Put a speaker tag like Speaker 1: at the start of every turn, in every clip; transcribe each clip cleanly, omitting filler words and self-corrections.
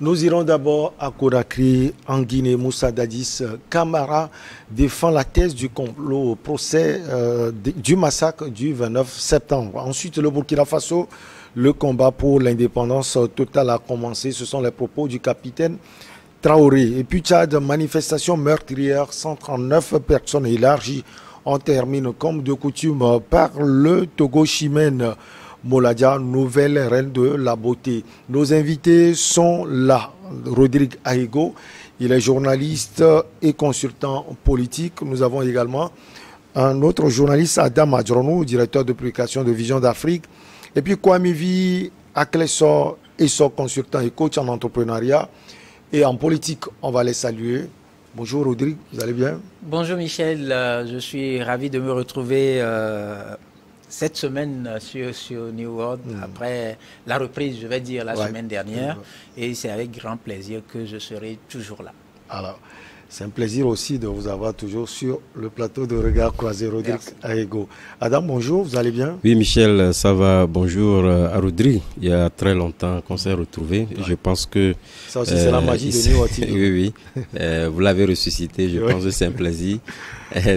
Speaker 1: Nous irons d'abord à Conakry, en Guinée. Moussa Dadis Camara défend la thèse du complot au procès du massacre du 29 septembre. Ensuite, le Burkina Faso, le combat pour l'indépendance totale a commencé. Ce sont les propos du capitaine Traoré. Et puis Tchad, manifestation meurtrière, 139 personnes élargies. On termine comme de coutume par le Togo Chimène Moladia, nouvelle reine de la beauté. Nos invités sont là. Rodrigue Ahigo, il est journaliste et consultant politique. Nous avons également un autre journaliste, Adam Adjronou, directeur de publication de Vision d'Afrique. Et puis Kwamivi Akleso, consultant et coach en entrepreneuriat. Et en politique, on va les saluer. Bonjour Rodrigue, vous allez bien?
Speaker 2: Bonjour Michel, je suis ravi de me retrouver cette semaine sur New World, après la reprise, je vais dire, la semaine dernière. Et c'est avec grand plaisir que je serai toujours là.
Speaker 1: Alors, c'est un plaisir aussi de vous avoir toujours sur le plateau de Regard Croisé, Rodrigue Ahigo. Adam, bonjour, vous allez bien?
Speaker 3: Oui, Michel, ça va. Bonjour à Rodrigue. Il y a très longtemps qu'on s'est retrouvés. Je pense que...
Speaker 1: Ça aussi, c'est la magie de New World.
Speaker 3: Oui. Vous l'avez ressuscité. Je pense que c'est un plaisir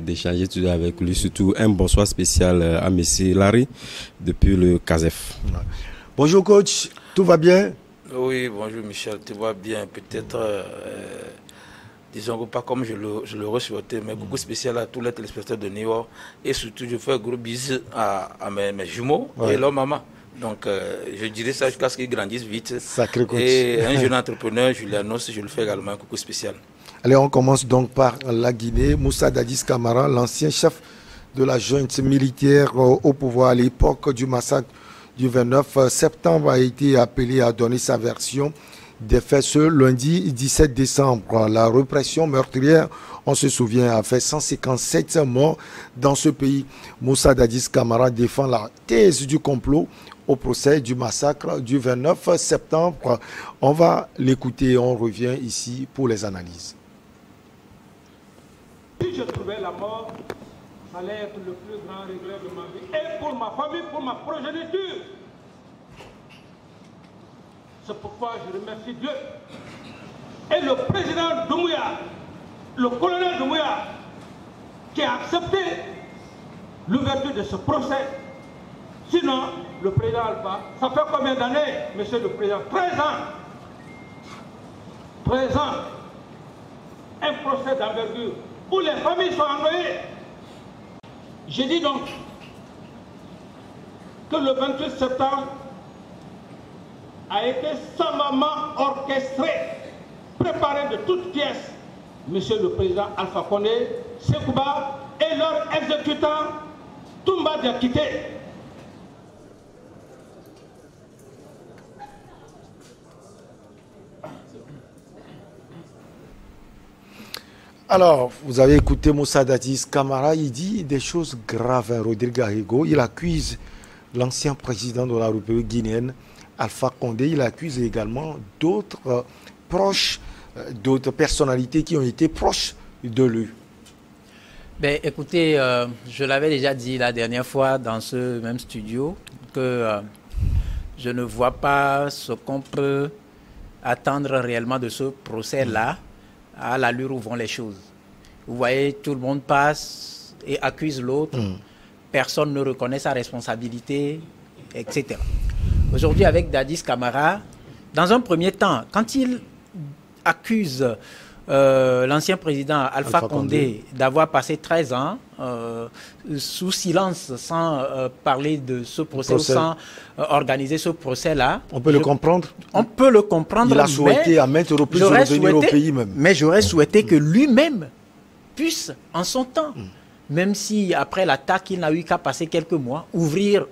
Speaker 3: d'échanger tout avec lui. Surtout un bonsoir spécial à Messie Larry depuis le CASEF.
Speaker 1: Bonjour coach, tout va bien?
Speaker 4: Oui, bonjour Michel, tout va bien. Peut-être... disons pas comme je l'aurais souhaité, mais beaucoup spécial à tous les téléspectateurs de New York. Et surtout, je fais un gros bisou à mes jumeaux et leur maman. Donc, je dirais ça jusqu'à ce qu'ils grandissent vite.
Speaker 1: Sacré coach.
Speaker 4: Et un jeune entrepreneur, je l'annonce, je le fais également un coucou spécial.
Speaker 1: Allez, on commence donc par la Guinée. Moussa Dadis Camara, l'ancien chef de la junte militaire au pouvoir à l'époque du massacre du 29 septembre, a été appelé à donner sa version des faits ce lundi 17 décembre. La répression meurtrière, on se souvient, a fait 157 morts dans ce pays. Moussa Dadis Camara défend la thèse du complot au procès du massacre du 29 septembre. On va l'écouter et on revient ici pour les analyses.
Speaker 5: Si je trouvais la mort, ça allait être le plus grand regret de ma vie. Et pour ma famille, pour ma progéniture. C'est pourquoi je remercie Dieu et le président Doumbouya, le colonel Doumbouya, qui a accepté l'ouverture de ce procès. Sinon, le président Alpha, ça fait combien d'années, monsieur le président? 13 ans. 13 ans. Un procès d'envergure où les familles sont envoyées. J'ai dit donc que le 28 septembre a été savamment orchestré, préparé de toutes pièces. Monsieur le Président Alpha Condé, Sekouba et leur exécutant Toumba Diakité.
Speaker 1: Alors, vous avez écouté Moussa Dadis Camara, il dit des choses graves à Rodrigue Ahigo. Il accuse l'ancien président de la République guinéenne, Alpha Condé. Il accuse également d'autres proches, d'autres personnalités qui ont été proches de lui.
Speaker 2: Ben, écoutez, je l'avais déjà dit la dernière fois dans ce même studio que je ne vois pas ce qu'on peut attendre réellement de ce procès-là à l'allure où vont les choses. Vous voyez, tout le monde passe et accuse l'autre. Personne ne reconnaît sa responsabilité, etc. Aujourd'hui, avec Dadis Camara, dans un premier temps, quand il accuse l'ancien président Alpha Condé d'avoir passé 13 ans sous silence, sans parler de ce procès, ou sans organiser ce procès-là.
Speaker 1: On peut le comprendre.
Speaker 2: On peut le comprendre.
Speaker 1: Il a souhaité à maintes reprises revenir au pays même.
Speaker 2: Mais j'aurais souhaité que lui-même puisse, en son temps, même si après l'attaque, il n'a eu qu'à passer quelques mois, ouvrir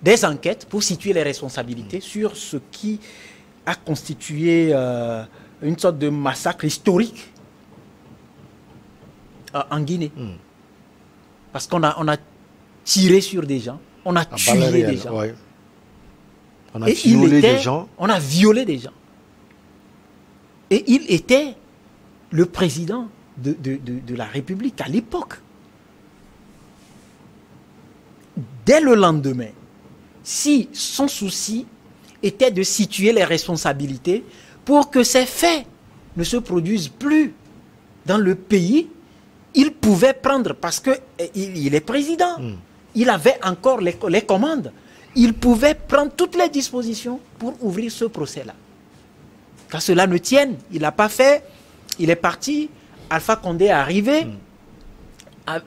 Speaker 2: des enquêtes pour situer les responsabilités sur ce qui a constitué une sorte de massacre historique en Guinée. Parce qu'on a tiré sur des gens, on a tué des gens.
Speaker 1: Ouais. On a violé des gens.
Speaker 2: On a violé des gens. Et il était le président de la République à l'époque. Dès le lendemain, si son souci était de situer les responsabilités, pour que ces faits ne se produisent plus dans le pays, il pouvait prendre, parce qu'il est président, il avait encore les commandes, il pouvait prendre toutes les dispositions pour ouvrir ce procès-là. Qu'à cela ne tienne, il n'a pas fait, il est parti, Alpha Condé est arrivé.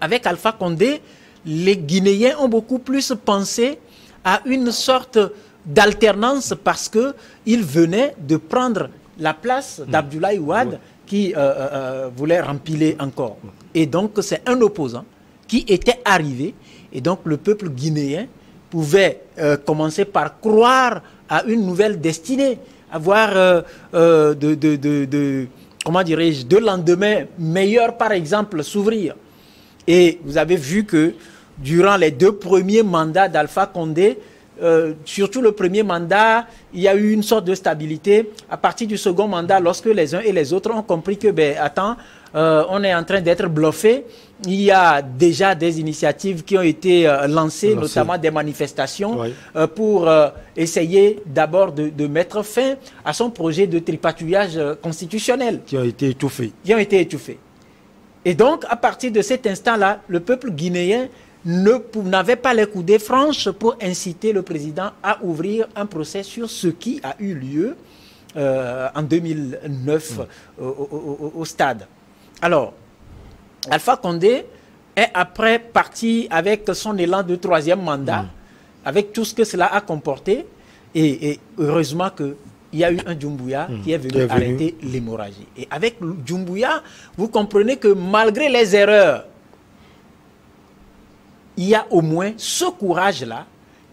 Speaker 2: Avec Alpha Condé, les Guinéens ont beaucoup plus pensé à une sorte d'alternance parce qu'il venait de prendre la place d'Abdoulaye Wade qui voulait rempiler encore. Et donc c'est un opposant qui était arrivé et donc le peuple guinéen pouvait commencer par croire à une nouvelle destinée, avoir comment dirais-je, de lendemains meilleurs par exemple s'ouvrir. Et vous avez vu que durant les 2 premiers mandats d'Alpha Condé, surtout le premier mandat, il y a eu une sorte de stabilité. À partir du second mandat, lorsque les uns et les autres ont compris que, attends, on est en train d'être bluffé, il y a déjà des initiatives qui ont été lancées, notamment des manifestations, pour essayer d'abord de mettre fin à son projet de tripatouillage constitutionnel.
Speaker 1: Qui ont été étouffés.
Speaker 2: Et donc, à partir de cet instant-là, le peuple guinéen n'avait pas les coudées franches pour inciter le président à ouvrir un procès sur ce qui a eu lieu en 2009 au stade. Alors, Alpha Condé est après parti avec son élan de 3e mandat, avec tout ce que cela a comporté, et heureusement que il y a eu un Doumbouya qui est venu arrêter l'hémorragie. Et avec Doumbouya, vous comprenez que malgré les erreurs, il y a au moins ce courage-là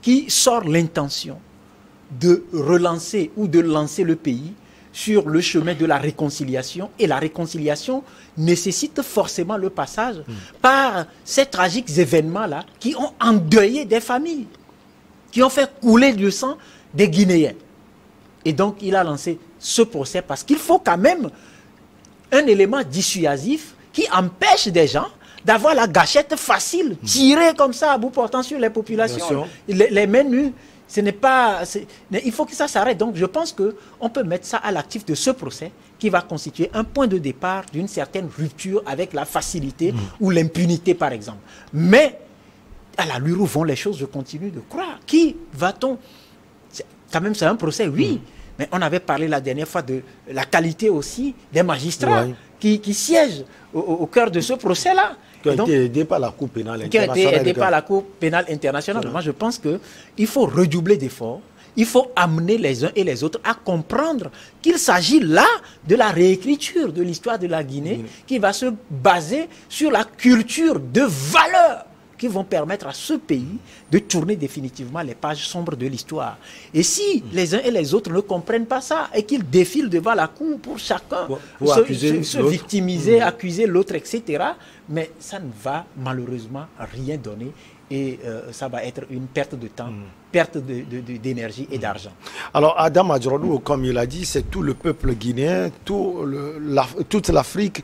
Speaker 2: qui sort l'intention de relancer ou de lancer le pays sur le chemin de la réconciliation. Et la réconciliation nécessite forcément le passage par ces tragiques événements-là qui ont endeuillé des familles, qui ont fait couler du sang des Guinéens. Et donc, il a lancé ce procès parce qu'il faut quand même un élément dissuasif qui empêche des gens d'avoir la gâchette facile, tirer comme ça à bout portant sur les populations, les mains nues. Ce n'est pas, il faut que ça s'arrête. Donc, je pense qu'on peut mettre ça à l'actif de ce procès qui va constituer un point de départ d'une certaine rupture avec la facilité ou l'impunité, par exemple. Mais, à l'allure où vont les choses, je continue de croire. Qui va-t-on... Quand même, c'est un procès, oui. Mais on avait parlé la dernière fois de la qualité aussi des magistrats qui siègent au cœur de ce procès-là.
Speaker 1: Qui ont été aidés par la Cour pénale internationale.
Speaker 2: Qui ont été aidés par la Cour pénale internationale. Moi, je pense qu'il faut redoubler d'efforts. Il faut amener les uns et les autres à comprendre qu'il s'agit là de la réécriture de l'histoire de la Guinée qui va se baser sur la culture de valeurs qui vont permettre à ce pays de tourner définitivement les pages sombres de l'histoire. Et si les uns et les autres ne comprennent pas ça et qu'ils défilent devant la cour pour chacun se victimiser, accuser l'autre, etc., mais ça ne va malheureusement rien donner et ça va être une perte de temps, perte d'énergie et d'argent.
Speaker 1: Alors Adam Adjorlou, comme il a dit, c'est tout le peuple guinéen, toute l'Afrique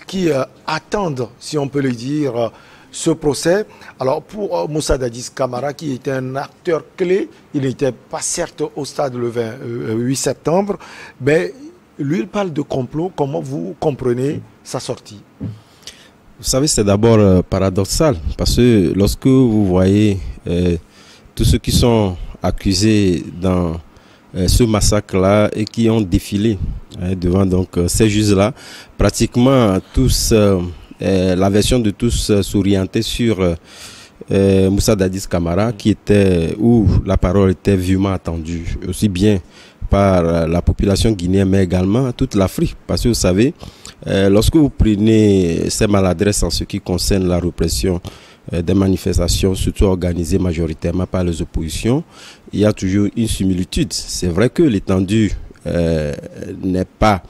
Speaker 1: qui attendent, si on peut le dire, ce procès. Alors pour Moussa Dadis Camara, qui était un acteur clé, il n'était pas certes au stade le 28 septembre, mais lui il parle de complot. Comment vous comprenez sa sortie?
Speaker 3: Vous savez, c'est d'abord paradoxal, parce que lorsque vous voyez tous ceux qui sont accusés dans ce massacre-là et qui ont défilé devant donc ces juges-là, pratiquement tous... la version de tous s'orientait sur Moussa Dadis Camara, où la parole était vivement attendue, aussi bien par la population guinéenne, mais également toute l'Afrique. Parce que vous savez, lorsque vous prenez ces maladresses en ce qui concerne la répression des manifestations, surtout organisées majoritairement par les oppositions, il y a toujours une similitude. C'est vrai que l'étendue n'est pas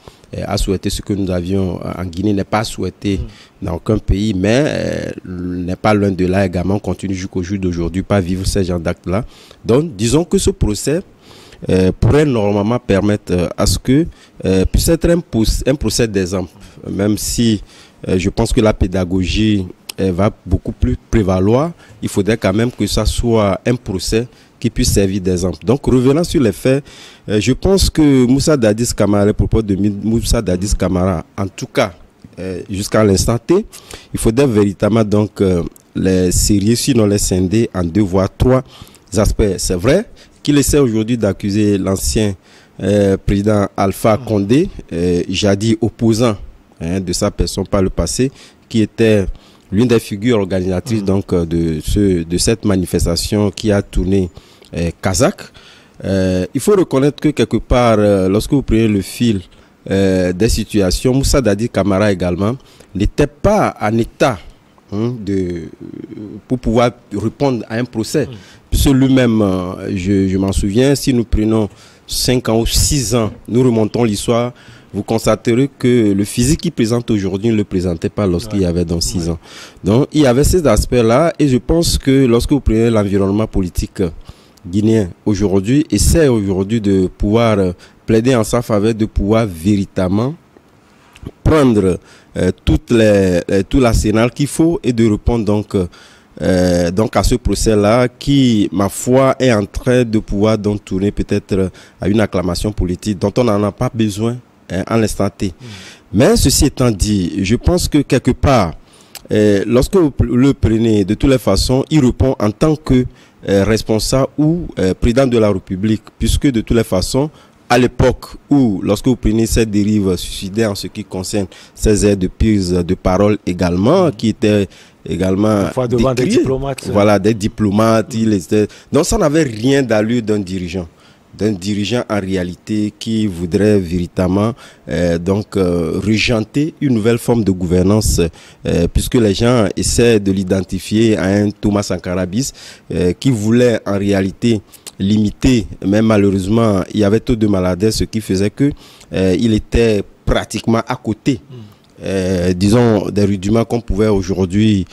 Speaker 3: à souhaiter ce que nous avions en Guinée, n'est pas souhaité dans aucun pays, mais n'est pas loin de là également, continue jusqu'au jour d'aujourd'hui, pas vivre ces genres d'actes-là. Donc, disons que ce procès pourrait normalement permettre à ce que puisse être un procès d'exemple, même si je pense que la pédagogie va beaucoup plus prévaloir. Il faudrait quand même que ça soit un procès qui puisse servir d'exemple. Donc, revenant sur les faits, je pense que Moussa Dadis Camara, à propos de Moussa Dadis Camara, en tout cas, jusqu'à l'instant T, il faudrait véritablement donc les sérieux, sinon les scinder en 2 voire 3 aspects. C'est vrai qu'il essaie aujourd'hui d'accuser l'ancien président Alpha Condé, jadis opposant de sa personne par le passé, qui était l'une des figures organisatrices donc de cette manifestation qui a tourné kazakh. Il faut reconnaître que quelque part, lorsque vous prenez le fil des situations, Moussa Dadis Camara également n'était pas en état pour pouvoir répondre à un procès. Puisque lui-même, je m'en souviens, si nous prenons 5 ans ou 6 ans, nous remontons l'histoire, vous constaterez que le physique qu'il présente aujourd'hui ne le présentait pas lorsqu'il y avait dans 6 ans. Donc, il y avait ces aspects-là, et je pense que lorsque vous prenez l'environnement politique guinéen aujourd'hui, essaie aujourd'hui de pouvoir plaider en sa faveur, de pouvoir véritablement prendre tout l'arsenal qu'il faut et de répondre donc à ce procès-là qui, ma foi, est en train de pouvoir donc tourner peut-être à une acclamation politique dont on n'en a pas besoin en l'instant T. Mais ceci étant dit, je pense que quelque part, lorsque vous le prenez, de toutes les façons, il répond en tant que responsable ou président de la République, puisque de toutes les façons, à l'époque où, lorsque vous prenez cette dérive suicidaire en ce qui concerne ces aides de prise de parole également, qui étaient également
Speaker 1: devant des diplomates.
Speaker 3: Voilà, des diplomates. Donc ça n'avait rien d'allure d'un dirigeant en réalité qui voudrait véritablement régenter une nouvelle forme de gouvernance, puisque les gens essaient de l'identifier à un Thomas Sankara bis qui voulait en réalité limiter, mais malheureusement il y avait trop de maladresses, ce qui faisait que il était pratiquement à côté disons des rudiments qu'on pouvait aujourd'hui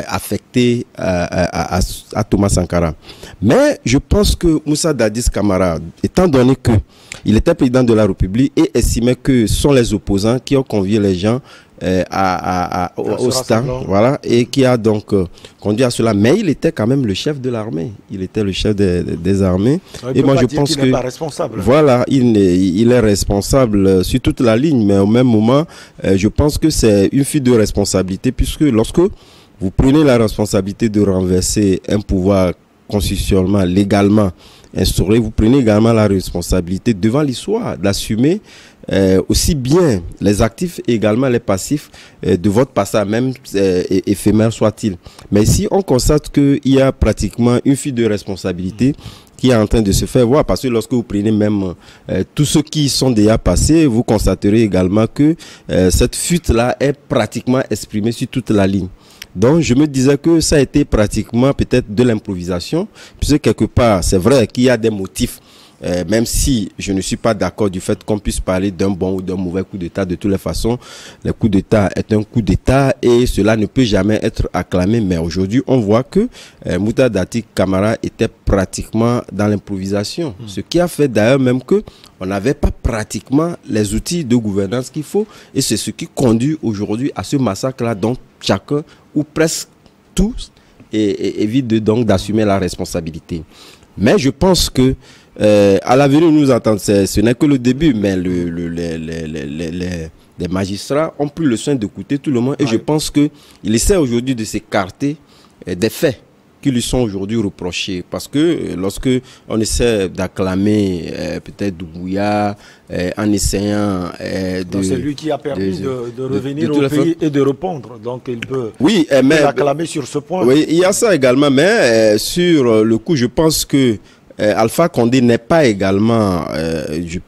Speaker 3: affecter à Thomas Sankara. Mais je pense que Moussa Dadis Camara, étant donné que il était président de la République et estimait que ce sont les opposants qui ont convié les gens au stand, voilà, et qui a donc conduit à cela. Mais il était quand même le chef de l'armée. Il était le chef des armées. Et moi, je pense que voilà, il est responsable sur toute la ligne. Mais au même moment, je pense que c'est une fuite de responsabilité, puisque lorsque vous prenez la responsabilité de renverser un pouvoir constitutionnellement, légalement instauré, vous prenez également la responsabilité devant l'histoire d'assumer aussi bien les actifs et également les passifs de votre passage, même éphémère soit-il. Mais ici, on constate qu'il y a pratiquement une fuite de responsabilité qui est en train de se faire voir, parce que lorsque vous prenez même tous ceux qui sont déjà passés, vous constaterez également que cette fuite-là est pratiquement exprimée sur toute la ligne. Donc, je me disais que ça a été pratiquement peut-être de l'improvisation, puisque quelque part, c'est vrai qu'il y a des motifs, même si je ne suis pas d'accord du fait qu'on puisse parler d'un bon ou d'un mauvais coup d'État. De toutes les façons, le coup d'État est un coup d'État et cela ne peut jamais être acclamé. Mais aujourd'hui, on voit que Moussa Dadis Camara était pratiquement dans l'improvisation. Ce qui a fait d'ailleurs même que on n'avait pas pratiquement les outils de gouvernance qu'il faut. Et c'est ce qui conduit aujourd'hui à ce massacre-là dont chacun ou presque tous évite donc d'assumer la responsabilité. Mais je pense que à l'avenir, nous entendons, ce n'est que le début, mais les magistrats ont pris le soin d'écouter tout le monde. Et je pense qu'il essaie aujourd'hui de s'écarter des faits qui lui sont aujourd'hui reprochés. Parce que lorsque on essaie d'acclamer peut-être Doumbouya, en essayant
Speaker 1: c'est lui qui a permis de revenir au pays et de répondre. Donc il peut l'acclamer sur ce point.
Speaker 3: Oui, il y a ça également. Mais sur le coup, je pense que Alpha Condé n'est pas également,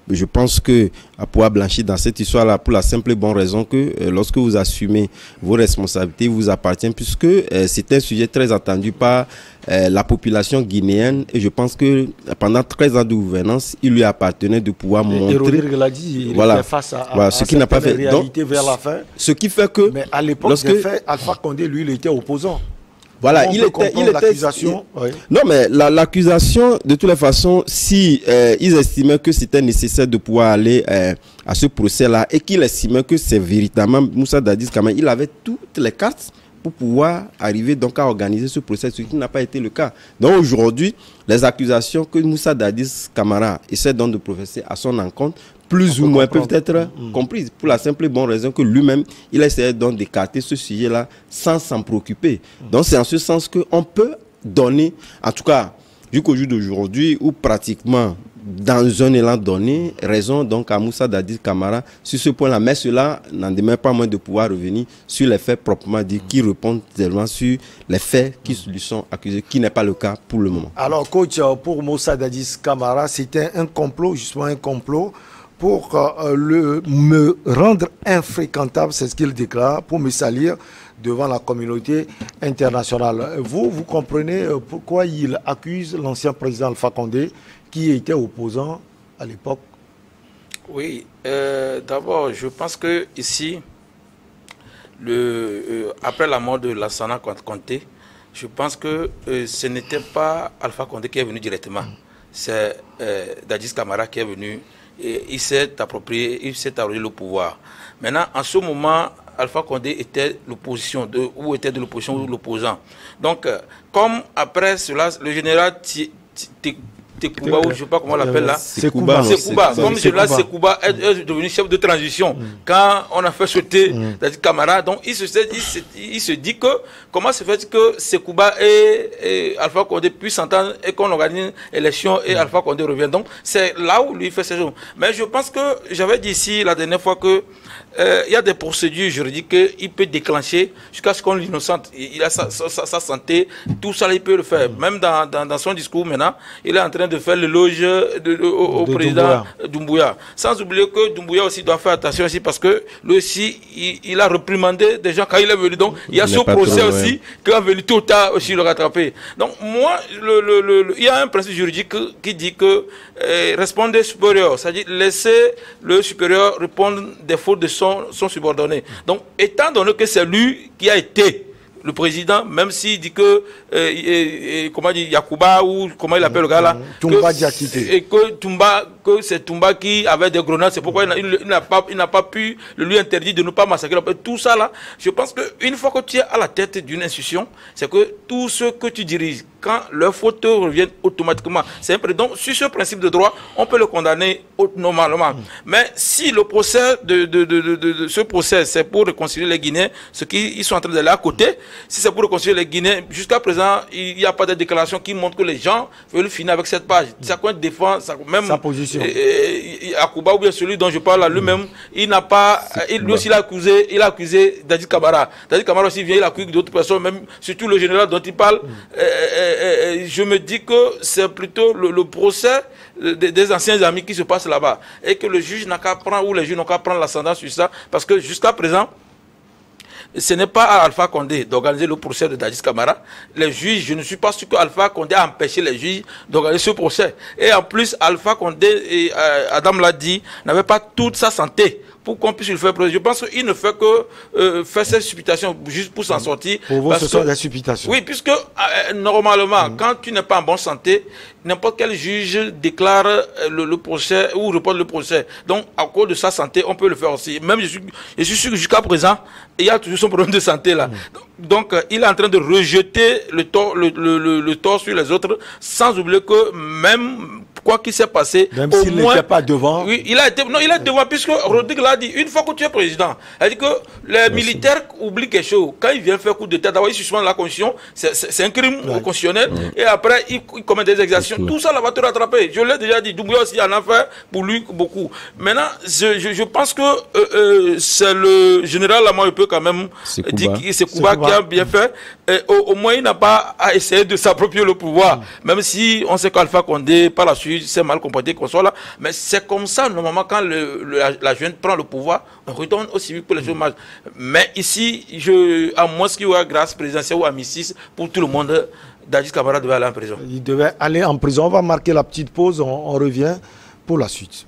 Speaker 3: je pense que à pouvoir blanchir dans cette histoire-là pour la simple et bonne raison que lorsque vous assumez vos responsabilités, vous appartient, puisque c'est un sujet très attendu par la population guinéenne, et je pense que pendant 13 ans de gouvernance, il lui appartenait de pouvoir montrer.
Speaker 1: Il était face à ce qui n'a pas fait réalité vers la fin.
Speaker 3: Ce qui fait que,
Speaker 1: mais à l'époque des faits, Alpha Condé, lui, il était opposant.
Speaker 3: Voilà, il était non, mais l'accusation, de toutes les façons, si ils estimaient que c'était nécessaire de pouvoir aller à ce procès-là et qu'il estimait que c'est véritablement Moussa Dadis Camara, il avait toutes les cartes pour pouvoir arriver donc à organiser ce procès, ce qui n'a pas été le cas. Donc aujourd'hui, les accusations que Moussa Dadis Camara essaie donc de professer à son encontre, plus ou moins peuvent être comprises, pour la simple et bonne raison que lui-même, il a essayé donc d'écarter ce sujet-là sans s'en préoccuper. Donc c'est en ce sens qu'on peut donner, en tout cas, jusqu'au jour d'aujourd'hui, où pratiquement dans un élan donné, raison donc à Moussa Dadis Camara sur ce point-là. Mais cela n'en demeure pas moins de pouvoir revenir sur les faits proprement dits, qui répondent tellement sur les faits qui lui sont accusés, qui n'est pas le cas pour le moment.
Speaker 1: Alors, coach, pour Moussa Dadis Camara, c'était un complot, justement un complot, pour me rendre infréquentable, c'est ce qu'il déclare, pour me salir devant la communauté internationale. Vous comprenez pourquoi il accuse l'ancien président Alpha Condé, qui était opposant à l'époque?
Speaker 4: Oui, d'abord, je pense que ici, après la mort de Lansana Conté, je pense que ce n'était pas Alpha Condé qui est venu directement. C'est Dadis Camara qui est venu et il s'est approprié le pouvoir. Maintenant, en ce moment, Alpha Condé était l'opposition, ou était de l'opposition ou l'opposant. Donc, comme après cela, le général Tekouba, ou je ne sais pas comment on l'appelle là.
Speaker 1: Sekouba.
Speaker 4: Comme celui-là, Sekouba est devenu chef de transition. Quand on a fait sauter Dadis Camara, donc il se dit que comment se fait que Sekouba et Alpha Condé puissent s'entendre et qu'on organise l'élection et Alpha Condé revient. Donc c'est là où lui fait ses choses. Mais je pense que j'avais dit ici la dernière fois que il y a des procédures juridiques qu'il peut déclencher jusqu'à ce qu'on l'innocente. Il a sa santé, tout ça, il peut le faire. Même dans son discours maintenant, il est en train de faire l'éloge au président Doumbouya. Sans oublier que Doumbouya aussi doit faire attention aussi parce que lui aussi, il a reprimandé des gens quand il est venu. Donc, il y a ce procès aussi qui a venu tout tard aussi le rattraper. Donc, moi, il y a un principe juridique qui dit que répondre supérieur, c'est-à-dire laisser le supérieur répondre des fautes de son subordonné. Donc, étant donné que c'est lui qui a été le président, même s'il dit que comment dit Yacouba ou comment il appelle le gars là, que c'est Toumba qui avait des grenades, c'est pourquoi il n'a pas pu lui interdire de ne pas massacrer. Tout ça là, je pense qu'une fois que tu es à la tête d'une institution, c'est que tout ce que tu diriges, quand leurs fautes reviennent automatiquement, c'est un donc sur ce principe de droit, on peut le condamner normalement. Mais si le procès de ce procès, c'est pour réconcilier les Guinéens, ce qu'ils sont en train d'aller à côté, si c'est pour réconcilier les Guinéens, jusqu'à présent, il n'y a pas de déclaration qui montre que les gens veulent finir avec cette page. Chacun défend même
Speaker 1: sa position.
Speaker 4: Akouba ou bien celui dont je parle là, lui-même, il n'a pas, lui aussi il a accusé Dadis Camara. Dadis Camara aussi vient, il accuse d'autres personnes, même surtout le général dont il parle. Je me dis que c'est plutôt le procès des anciens amis qui se passe là-bas et que le juge n'a qu'à prendre, ou les juges n'ont qu'à prendre l'ascendant sur ça, parce que jusqu'à présent, ce n'est pas à Alpha Condé d'organiser le procès de Dadis Camara. Les juges, je ne suis pas sûr que Alpha Condé a empêché les juges d'organiser ce procès. Et en plus, Alpha Condé, et Adam l'a dit, n'avait pas toute sa santé pour qu'on puisse le faire. Je pense qu'il ne fait que faire cette supputation juste pour s'en sortir.
Speaker 1: Pour vous, ce sont des supputations.
Speaker 4: Oui, puisque normalement, quand tu n'es pas en bonne santé, n'importe quel juge déclare le procès ou reporte le procès. Donc, à cause de sa santé, on peut le faire aussi. Même, je suis sûr que jusqu'à présent, il y a toujours son problème de santé là. Donc, il est en train de rejeter le tort sur les autres, sans oublier que même quoi qu'il s'est passé,
Speaker 1: même s'il n'était pas devant.
Speaker 4: Oui, il est devant, puisque Rodrigue l'a dit, une fois que tu es président, elle dit que les militaires oublient quelque chose. Quand ils viennent faire coup d'état, d'abord ils suspendent la constitution, c'est un crime constitutionnel, et après ils commettent des exactions. Tout ça là va te rattraper. Je l'ai déjà dit, Doumbouya aussi en a fait pour lui beaucoup. Maintenant, je pense que c'est le général Lamoyepé quand même, c'est Kouba qui a bien fait. Au moins, il n'a pas à essayer de s'approprier le pouvoir, même si on sait qu'Alpha Condé, par la suite, s'est mal comporté qu'on soit là. Mais c'est comme ça, normalement, quand la jeune prend le pouvoir, on retourne au civil pour les chômages. Mais ici, à moins qu'il y ait grâce présidentielle ou amnistie pour tout le monde, Dadis Camara devait aller en prison.
Speaker 1: Il devait aller en prison. On va marquer la petite pause, on revient pour la suite.